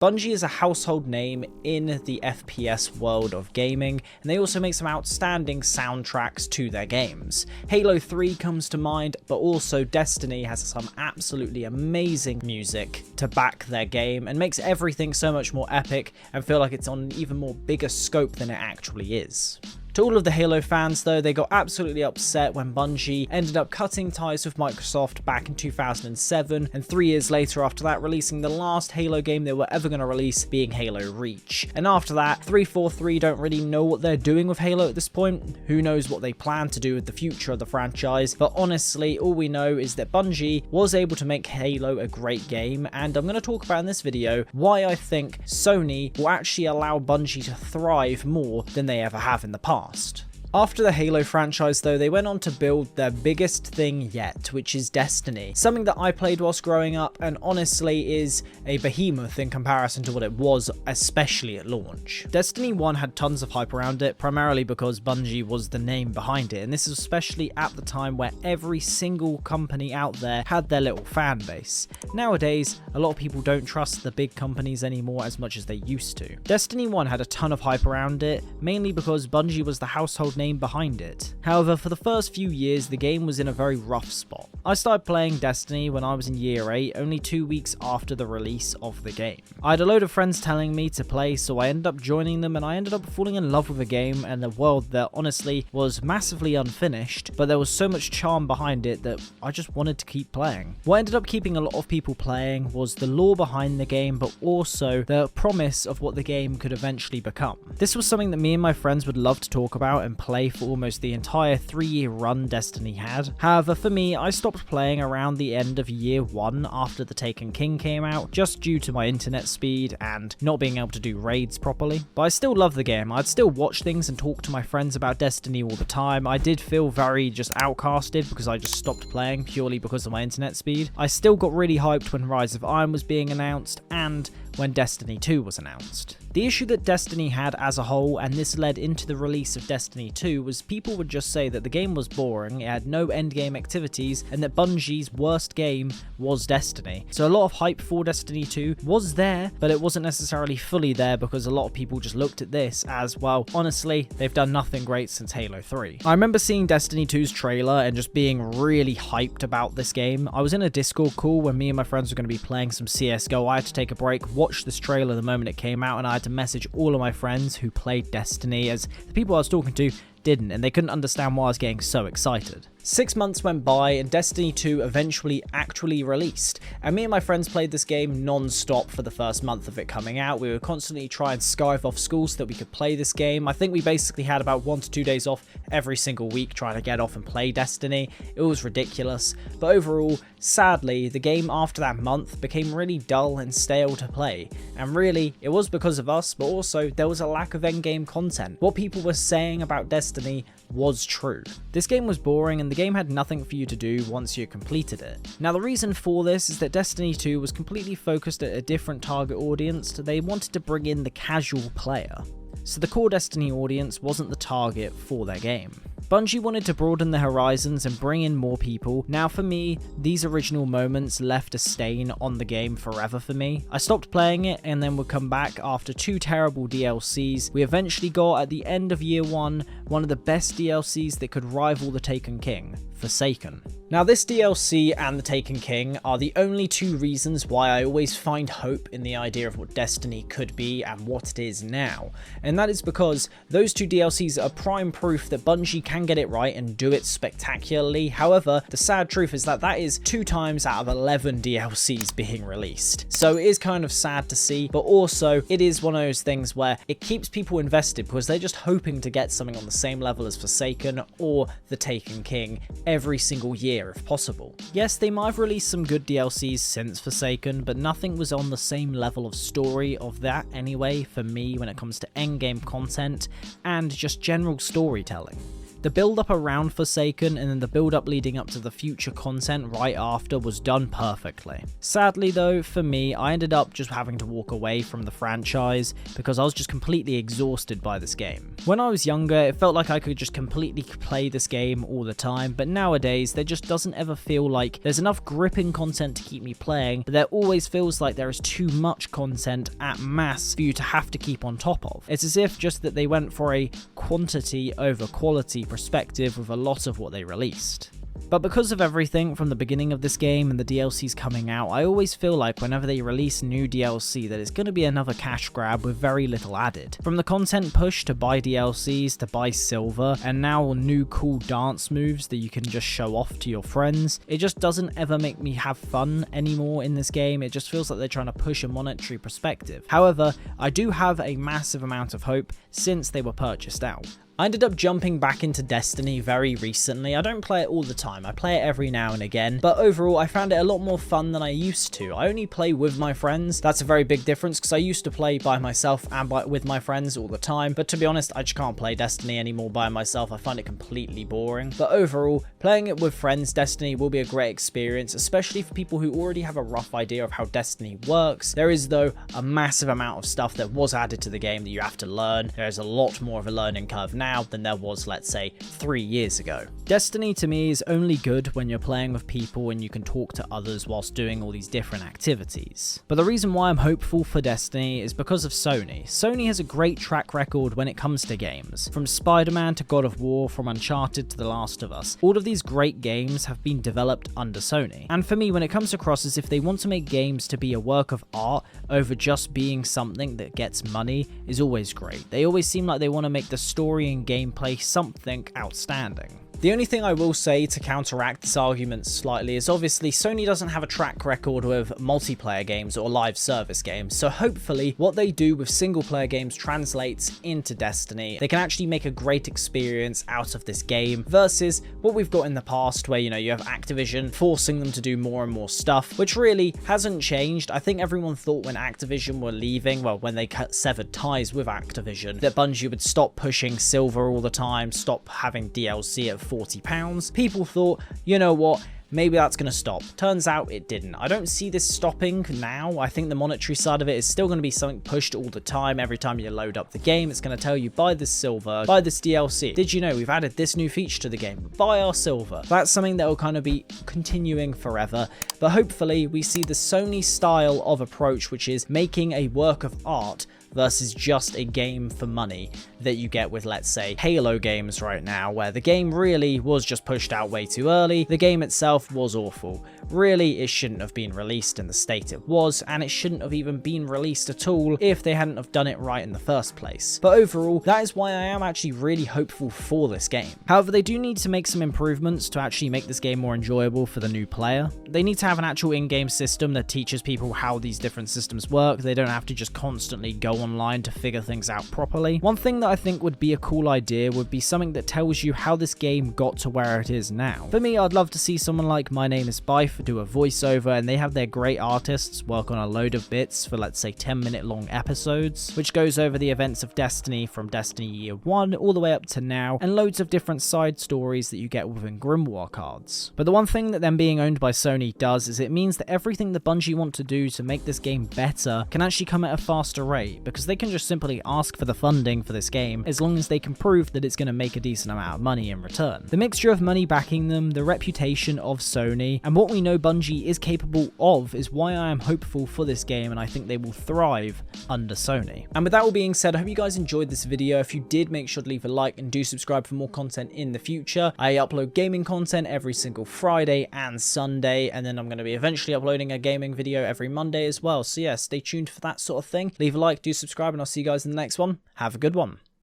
Bungie is a household name in the FPS world of gaming, and they also make some outstanding soundtracks to their games. Halo 3 comes to mind, but also Destiny has some absolutely amazing music to back their game and makes everything so much more epic and feel like it's on an even more bigger scope than it actually is. To all of the Halo fans though, they got absolutely upset when Bungie ended up cutting ties with Microsoft back in 2007, and 3 years later after that releasing the last Halo game they were ever going to release, being Halo Reach. And after that, 343 don't really know what they're doing with Halo at this point. Who knows what they plan to do with the future of the franchise, but honestly all we know is that Bungie was able to make Halo a great game, and I'm going to talk about in this video why I think Sony will actually allow Bungie to thrive more than they ever have in the past. After the Halo franchise though, they went on to build their biggest thing yet, which is Destiny. Something that I played whilst growing up and honestly is a behemoth in comparison to what it was, especially at launch. Destiny 1 had tons of hype around it, primarily because Bungie was the name behind it, and this is especially at the time where every single company out there had their little fan base. Nowadays, a lot of people don't trust the big companies anymore as much as they used to. Destiny 1 had a ton of hype around it, mainly because Bungie was the household name behind it. However, for the first few years, the game was in a very rough spot. I started playing Destiny when I was in year 8, only 2 weeks after the release of the game. I had a load of friends telling me to play, so I ended up joining them and I ended up falling in love with a game and a world that honestly was massively unfinished, but there was so much charm behind it that I just wanted to keep playing. What ended up keeping a lot of people playing was the lore behind the game, but also the promise of what the game could eventually become. This was something that me and my friends would love to talk about and play for almost the entire 3-year run Destiny had. However, for me, I stopped playing around the end of year 1 after the Taken King came out, just due to my internet speed and not being able to do raids properly. But I still love the game. I'd still watch things and talk to my friends about Destiny all the time. I did feel very just outcasted because I just stopped playing purely because of my internet speed. I still got really hyped when Rise of Iron was being announced and when Destiny 2 was announced. The issue that Destiny had as a whole, and this led into the release of Destiny 2, was people would just say that the game was boring, it had no endgame activities, and that Bungie's worst game was Destiny. So a lot of hype for Destiny 2 was there, but it wasn't necessarily fully there because a lot of people just looked at this as, well, honestly, they've done nothing great since Halo 3. I remember seeing Destiny 2's trailer and just being really hyped about this game. I was in a Discord call when me and my friends were going to be playing some CSGO. I had to take a break, watch this trailer the moment it came out, and I had to message all of my friends who played Destiny, as the people I was talking to didn't, and they couldn't understand why I was getting so excited. 6 months went by and Destiny 2 eventually actually released, and me and my friends played this game non-stop for the first month of it coming out. We would constantly try and skive off school so that we could play this game. I think we basically had about 1 to 2 days off every single week trying to get off and play Destiny. It was ridiculous, but overall, sadly, the game after that month became really dull and stale to play, and really, it was because of us, but also there was a lack of endgame content. What people were saying about Destiny was true. This game was boring and the game had nothing for you to do once you completed it. Now the reason for this is that Destiny 2 was completely focused at a different target audience. They wanted to bring in the casual player. So the core Destiny audience wasn't the target for their game. Bungie wanted to broaden the horizons and bring in more people. Now for me, these original moments left a stain on the game forever for me. I stopped playing it and then would come back after 2 terrible DLCs. We eventually got, at the end of year 1, one of the best DLCs that could rival the Taken King, Forsaken. Now this DLC and the Taken King are the only 2 reasons why I always find hope in the idea of what Destiny could be and what it is now, and that is because those 2 DLCs are prime proof that Bungie can get it right and do it spectacularly. However, the sad truth is that that is 2 times out of 11 DLCs being released, so it is kind of sad to see, but also it is one of those things where it keeps people invested because they're just hoping to get something on the same level as Forsaken or the Taken King every single year if possible. Yes, they might have released some good DLCs since Forsaken, but nothing was on the same level of story of that anyway for me when it comes to endgame content and just general storytelling. The build up around Forsaken and then the build up leading up to the future content right after was done perfectly. Sadly though, for me, I ended up just having to walk away from the franchise because I was just completely exhausted by this game. When I was younger, it felt like I could just completely play this game all the time, but nowadays there just doesn't ever feel like there's enough gripping content to keep me playing, but there always feels like there is too much content at mass for you to have to keep on top of. It's as if just that they went for a quantity over quality perspective with a lot of what they released. But because of everything from the beginning of this game and the DLCs coming out, I always feel like whenever they release new DLC that it's going to be another cash grab with very little added. From the content push to buy DLCs to buy silver, and now new cool dance moves that you can just show off to your friends, it just doesn't ever make me have fun anymore in this game. It just feels like they're trying to push a monetary perspective. However, I do have a massive amount of hope since they were purchased out. I ended up jumping back into Destiny very recently. I don't play it all the time, I play it every now and again, but overall I found it a lot more fun than I used to. I only play with my friends. That's a very big difference because I used to play by myself and with my friends all the time, but to be honest, I just can't play Destiny anymore by myself. I find it completely boring. But overall, playing it with friends, Destiny will be a great experience, especially for people who already have a rough idea of how Destiny works. There is though a massive amount of stuff that was added to the game that you have to learn. There is a lot more of a learning curve now than there was, let's say, 3 years ago. Destiny to me is only good when you're playing with people and you can talk to others whilst doing all these different activities. But the reason why I'm hopeful for Destiny is because of Sony. Sony has a great track record when it comes to games. From Spider-Man to God of War, from Uncharted to The Last of Us, all of these great games have been developed under Sony. And for me, when it comes across as if they want to make games to be a work of art over just being something that gets money is always great. They always seem like they want to make the story and gameplay something outstanding. The only thing I will say to counteract this argument slightly is obviously Sony doesn't have a track record with multiplayer games or live service games, so hopefully what they do with single player games translates into Destiny. They can actually make a great experience out of this game versus what we've got in the past where, you know, you have Activision forcing them to do more and more stuff, which really hasn't changed. I think everyone thought when Activision were leaving, well, when they severed ties with Activision, that Bungie would stop pushing silver all the time, stop having DLC at £40. People thought, you know what, maybe that's going to stop. Turns out it didn't. I don't see this stopping now. I think the monetary side of it is still going to be something pushed all the time. Every time you load up the game, it's going to tell you, buy this silver, buy this DLC. Did you know we've added this new feature to the game? Buy our silver. That's something that will kind of be continuing forever. But hopefully we see the Sony style of approach, which is making a work of art versus just a game for money that you get with, let's say, Halo games right now, where the game really was just pushed out way too early. The game itself was awful. Really, it shouldn't have been released in the state it was, and it shouldn't have even been released at all if they hadn't have done it right in the first place. But overall, that is why I am actually really hopeful for this game. However, they do need to make some improvements to actually make this game more enjoyable for the new player. They need to have an actual in-game system that teaches people how these different systems work. They don't have to just constantly go online to figure things out properly. One thing that I think would be a cool idea would be something that tells you how this game got to where it is now. For me, I'd love to see someone like My Name is Bife do a voiceover, and they have their great artists work on a load of bits for, let's say, 10-minute long episodes, which goes over the events of Destiny from Destiny Year 1 all the way up to now, and loads of different side stories that you get within Grimoire cards. But the one thing that them being owned by Sony does is it means that everything that Bungie want to do to make this game better can actually come at a faster rate, because they can just simply ask for the funding for this game as long as they can prove that it's going to make a decent amount of money in return. The mixture of money backing them, the reputation of Sony, and what we know Bungie is capable of is why I am hopeful for this game, and I think they will thrive under Sony. And with that all being said, I hope you guys enjoyed this video. If you did, make sure to leave a like and do subscribe for more content in the future. I upload gaming content every single Friday and Sunday, and then I'm going to be eventually uploading a gaming video every Monday as well. So yeah, stay tuned for that sort of thing. Leave a like, do subscribe, and I'll see you guys in the next one. Have a good one.